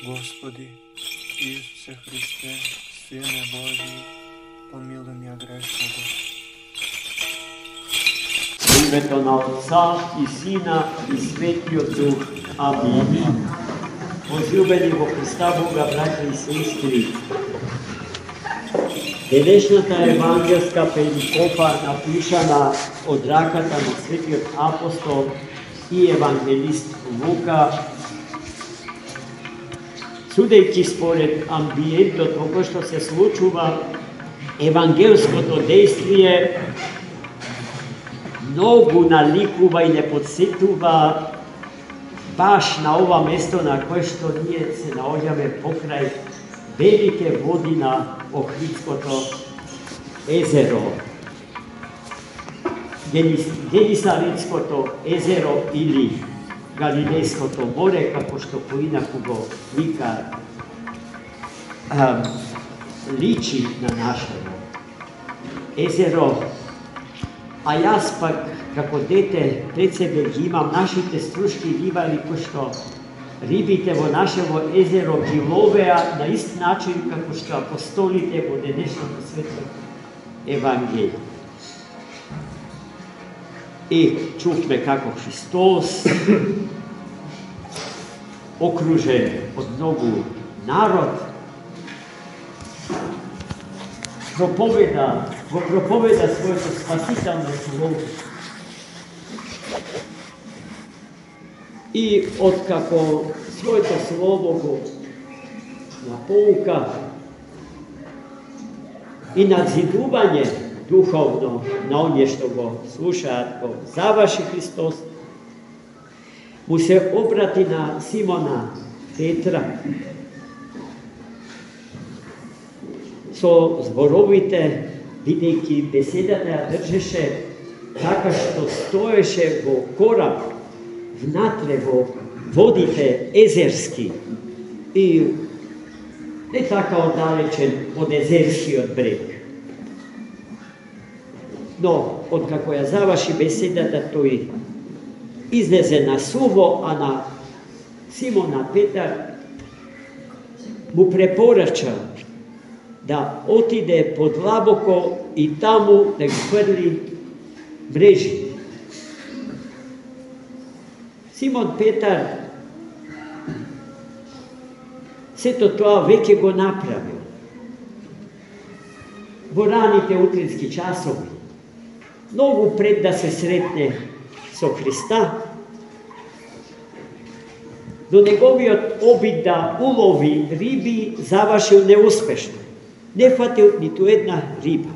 Господи, Исусе Христе, Сине Божи, помилуй меня грешного. В името на Отца и Сина и Светиот Дух. Амин. Возлюбени во Христа Бога, браќа и сестри, денешната евангелска перикопа, напишана од раката на Светиот апостол и евангелист Лука, судејќи според амбиентот во кој што се случува евангелското действие, многу наликува и не подсетува баш на ова место на кое што ние се наоѓаме покрај велике води на Охридското езеро, Генисаритското езеро или Галилејското море, како што поинаку го вика, личи на нашето езеро. А јас пак, како дете, пред себе ги имам нашите струшки рибари, кои што рибите во нашево езеро ги ловеа на ист начин како што апостолите во денешното свето Евангелие. И чувме како Христос, окружен од многу народ, проповеда своето спасително слово. И откако своето слово го напоука и надзидување духовно на оние што го слушаат, го заврши Христос, му се обрати на Симона Петра со зборовите, бидејќи беседата ја држеше така што стоеше во кораб внатре во водите езерски и не така оддалечен од езерскиот брег. Но, откако ја заврши беседата, тој излезе на суво, а на Симона Петар му препорача да отиде подлабоко и таму да ги хврли мрежите. Симон Петар сето тоа веќе го направил. Во раните утрински часови, многу пред да се сретне со Христа, но неговиот обид да улови риби завршил неуспешно. Не фатил ниту една риба.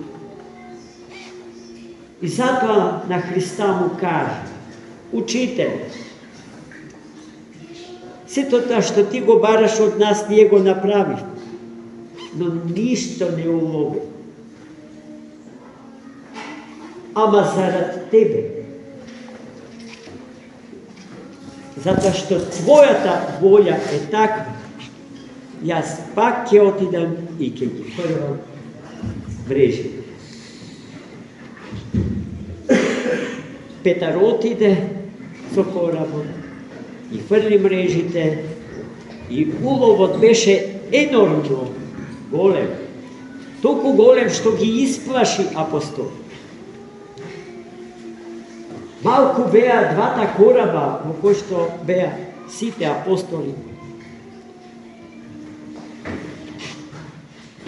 И затоа на Христа му кажа: Учител, сето тоа што ти го бараш од нас, ние го направи, но ништо не улови. Ама зарад тебе, затоа што твојата волја е таква, јас пак ќе отидам и ќе ги фрлам мрежите. Петар отиде со коработ и фрли мрежите и уловот беше енормно голем. Толку голем што ги исплаши апостоли. Малку беа двата кораба во кои што беа сите апостоли.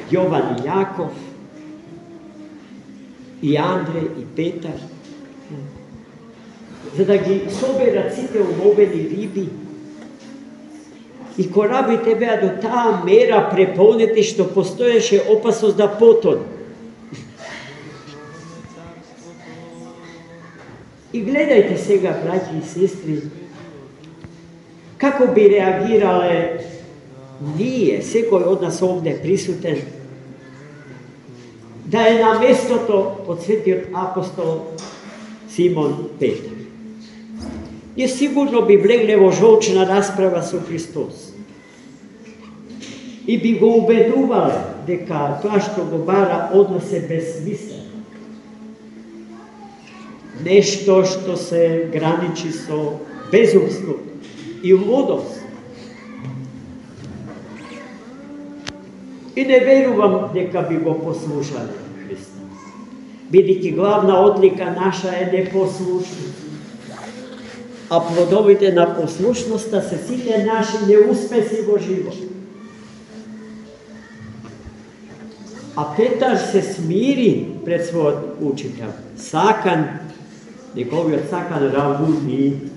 Јован и Јаков, и Андре и Петар, за да ги соберат сите уловени риби. И корабите беа до таа мера преполнети што постоеше опасност да потоне. И гледајте сега, браќи и сестри, како би реагирале ние, секој од нас овде присутен, да е на местото од светиот апостол Симон Петар. И сигурно би влегле во жолчна расправа со Христос. И би го убедувале дека тоа што го бара од нас е безсмислено. Нешто што се граничи со безумство и лудост. И не верувам дека би го послушале Христа. Бидејќи главна одлика наша е непослушност. А плодовите на послушноста се сите наши неуспеси во живот. А Петар се смири пред својот учител. Сакан, неговиот сакан Равуни,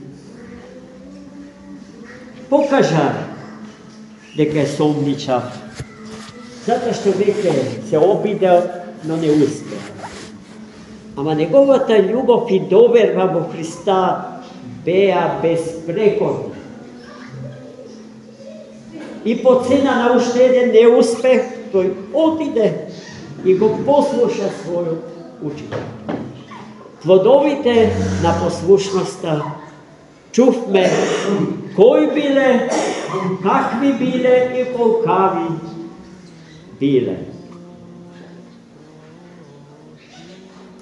покажа дека е сомничав, затоа што веќе се обидел, но не успел. Ама неговата љубов и доверба во Христа беа безпрекорни. И по цена на уште еден неуспех, тој отиде и го послуша својот учител. Плодовите на послушноста чувме кои биле, какви биле и колкави биле.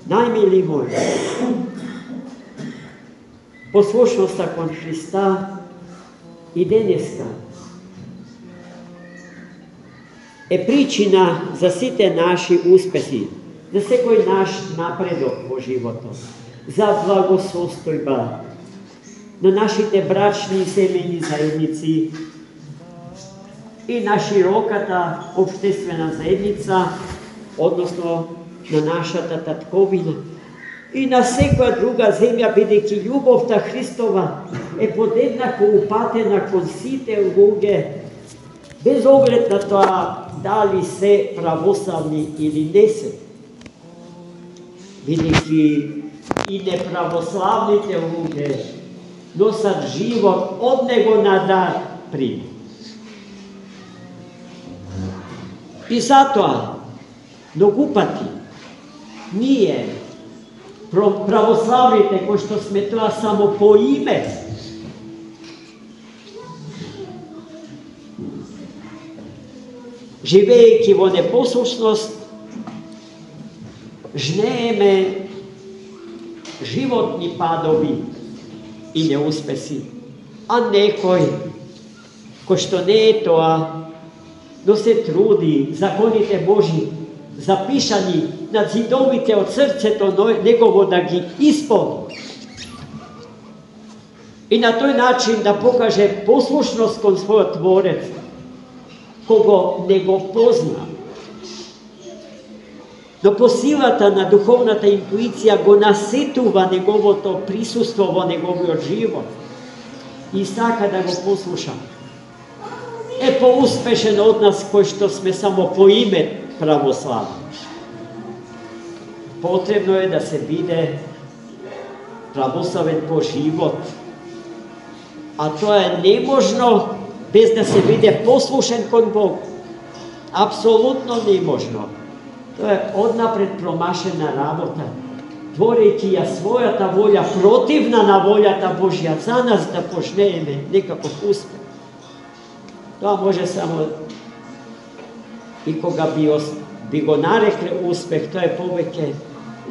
Најмили мои, послушноста кон Христа и денеска е причина за сите наши успеси, за секој наш напредок во животот, за благосостојба на нашите брачни и семејни заедници и на широката општествена заедница, односно на нашата татковина и на секоја друга земја, бидејќи љубовта Христова е подеднако упатена кон сите луѓе, без оглед на тоа дали се православни или не се. Бидејќи и неправославните луѓе носат живот од него на дар прими. И затоа, многу пати, ние, православните, кои што сме тоа само по име, живеејќи во непослушност, жнееме животни падови и неуспеси. А некој, кој што не е тоа, но се труди законите Божи, запишани на зидовите од срцето негово да ги исполни. И на тој начин да покаже послушност кон својот Творец, кого не го позна. Но по силата на духовната интуиција го насетува неговото присуство во неговиот живот и сака да го послуша. Е поуспешен од нас кои што сме само по име православни. Потребно е да се биде православен по живот, а тоа е неможно без да се биде послушен кон Бог. Апсолутно неможно. Тоа е однапред промашена работа, творејќи ја својата волја противна на волјата Божја за нас да пожнееме некаков успех. Тоа може само и кога би го нарекле успех, тоа е повеќе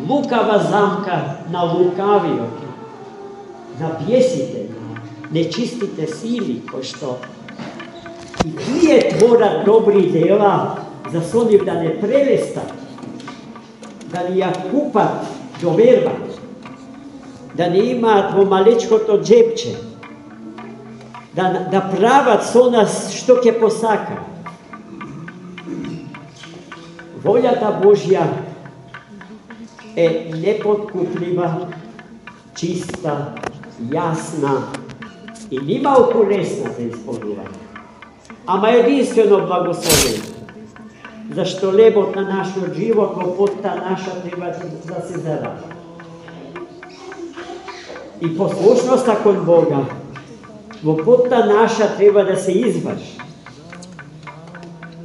лукава замка на лукавиот, на бесите, на нечистите сили, кои што и тие творат добри дела, за со нив да не прелестат, да ни ја купат доверба, да не имаат во малечкото джепче, да прават со нас што ќе посака. Волјата Божја е непоткуплива, чиста, јасна и нималку лесна за исполнување. Ама единствено благословение, зашто лебот на нашиот живот во потта наша треба да се заради. И послушноста кон Бога во потта наша треба да се изврши.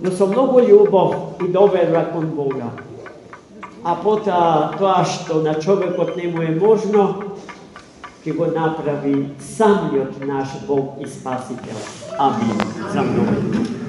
Но со многу љубов и доверба кон Бога. А потоа тоа што на човекот не му е можно, ќе го направи самиот наш Бог и Спасител. Амин. За многу.